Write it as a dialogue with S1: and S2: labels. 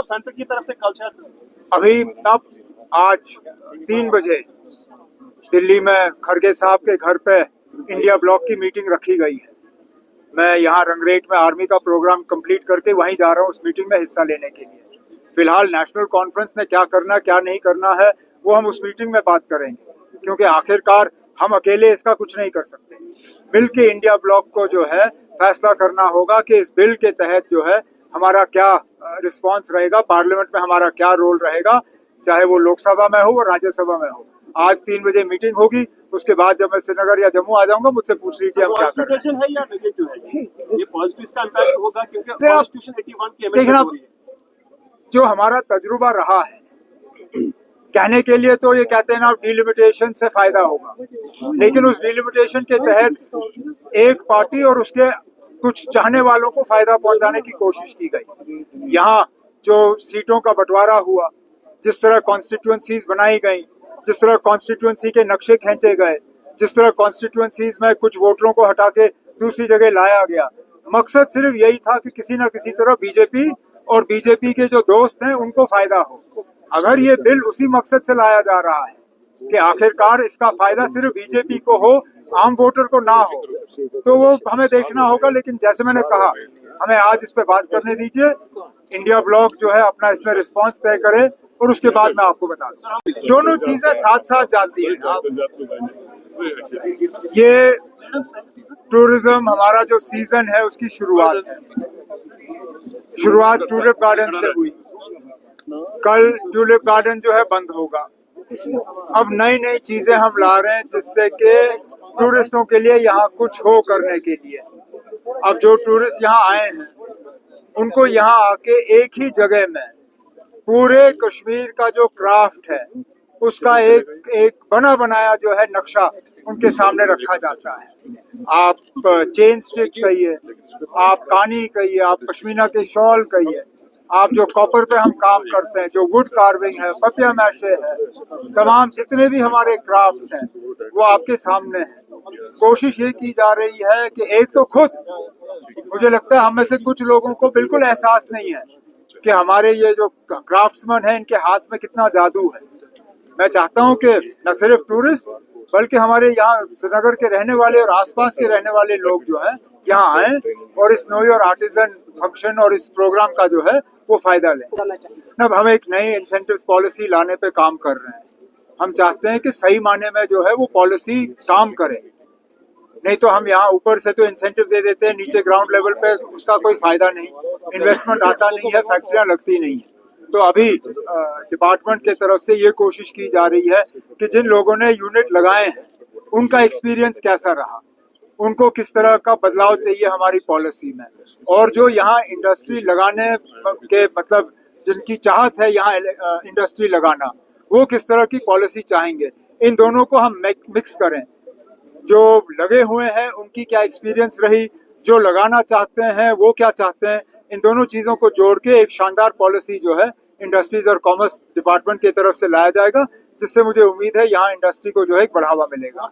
S1: Centre की तरफ से कल शायद
S2: अभी तब आज 3 बजे दिल्ली में खड़गे साहब के घर पे इंडिया ब्लॉक की मीटिंग रखी गई है। मैं यहाँ रंगरेट में आर्मी का प्रोग्राम कंप्लीट करके वहीं जा रहा हूँ उस मीटिंग में हिस्सा लेने के लिए। फिलहाल नेशनल कॉन्फ्रेंस ने क्या करना क्या नहीं करना है वो हम उस मीटिंग में बात करेंगे, क्योंकि आखिरकार हम अकेले इसका कुछ नहीं कर सकते। बिल के इंडिया ब्लॉक को जो है फैसला करना होगा कि इस बिल के तहत जो है हमारा क्या रिस्पांस रहेगा, पार्लियामेंट में हमारा क्या रोल रहेगा, चाहे वो लोकसभा में हो और राज्यसभा में हो। आज 3 बजे मीटिंग होगी, उसके बाद जब मैं श्रीनगर या जम्मू आ जाऊंगा मुझसे पूछ लीजिए हम क्या कर रहे हैं।
S1: है या नेगेटिव है? ये पॉजिटिव इसका इम्पैक्ट होगा क्योंकि कॉन्स्टिट्यूशन 81 की अमेंडमेंट हो रही है।
S2: जो हमारा तजुर्बा रहा है, कहने के लिए तो ये कहते हैं ना डिलिमिटेशन से फायदा होगा, लेकिन उस डिलिमिटेशन के तहत एक पार्टी और उसके कुछ चाहने वालों को फायदा पहुंचाने की कोशिश की गई। यहाँ जो सीटों का बंटवारा हुआ, जिस तरह कॉन्स्टिट्यूएंसीज बनाई गई, जिस तरह कॉन्स्टिट्यूएंसी के नक्शे खींचे गए, जिस तरह कॉन्स्टिट्यूएंसीज में कुछ वोटरों को हटा के दूसरी जगह लाया गया, मकसद सिर्फ यही था कि किसी न किसी तरह बीजेपी और बीजेपी के जो दोस्त हैं उनको फायदा हो। अगर ये बिल उसी मकसद से लाया जा रहा है कि आखिरकार इसका फायदा सिर्फ बीजेपी को हो, आम वोटर को ना हो, तो वो हमें देखना होगा। लेकिन जैसे मैंने कहा, हमें आज इस पे बात करने दीजिए। इंडिया ब्लॉक जो है अपना इसमें रिस्पांस तय करे और उसके बाद मैं आपको बता दूं। दोनों चीजें साथ साथ जाती हैं। ये टूरिज्म हमारा जो सीजन है उसकी शुरुआत है। शुरुआत टूलिप गार्डन से हुई। कल टूलिप गार्डन जो है बंद होगा। अब नई नई चीजें हम ला रहे हैं जिससे कि टूरिस्टों के लिए यहाँ कुछ हो करने के लिए। अब जो टूरिस्ट यहाँ आए हैं उनको यहाँ आके एक ही जगह में पूरे कश्मीर का जो क्राफ्ट है उसका एक बना बनाया जो है नक्शा उनके सामने रखा जाता है। आप चेन स्टिच कहिए, आप कानी कहिए, आप पश्मीना के शॉल कहिए, आप जो कॉपर पे हम काम करते हैं, जो वुड कार्विंग है, पपिया मैशे है, तमाम जितने भी हमारे क्राफ्ट्स हैं वो आपके सामने हैं। कोशिश ये की जा रही है कि एक तो खुद मुझे लगता है हम में से कुछ लोगों को बिल्कुल एहसास नहीं है कि हमारे ये जो क्राफ्ट्समैन हैं इनके हाथ में कितना जादू है। मैं चाहता हूं कि न सिर्फ टूरिस्ट बल्कि हमारे यहाँ श्रीनगर के रहने वाले और आसपास के रहने वाले लोग जो हैं यहाँ आए और इस नो योर आर्टिजन फंक्शन और इस प्रोग्राम का जो है वो फायदा लें। अब हम एक नई इंसेंटिव पॉलिसी लाने पे काम कर रहे हैं। हम चाहते हैं कि सही मायने में जो है वो पॉलिसी काम करे, नहीं तो हम यहाँ ऊपर से तो इंसेंटिव दे देते हैं, नीचे ग्राउंड लेवल पे उसका कोई फायदा नहीं, इन्वेस्टमेंट आता नहीं है, फैक्ट्रियां लगती नहीं है। तो अभी डिपार्टमेंट के तरफ से ये कोशिश की जा रही है कि जिन लोगों ने यूनिट लगाए हैं उनका एक्सपीरियंस कैसा रहा, उनको किस तरह का बदलाव चाहिए हमारी पॉलिसी में, और जो यहाँ इंडस्ट्री लगाने के मतलब जिनकी चाहत है यहाँ इंडस्ट्री लगाना वो किस तरह की पॉलिसी चाहेंगे, इन दोनों को हम मिक्स करें। जो लगे हुए हैं उनकी क्या एक्सपीरियंस रही, जो लगाना चाहते हैं वो क्या चाहते हैं, इन दोनों चीजों को जोड़ के एक शानदार पॉलिसी जो है इंडस्ट्रीज और कॉमर्स डिपार्टमेंट की तरफ से लाया जाएगा, जिससे मुझे उम्मीद है यहाँ इंडस्ट्री को जो है एक बढ़ावा मिलेगा।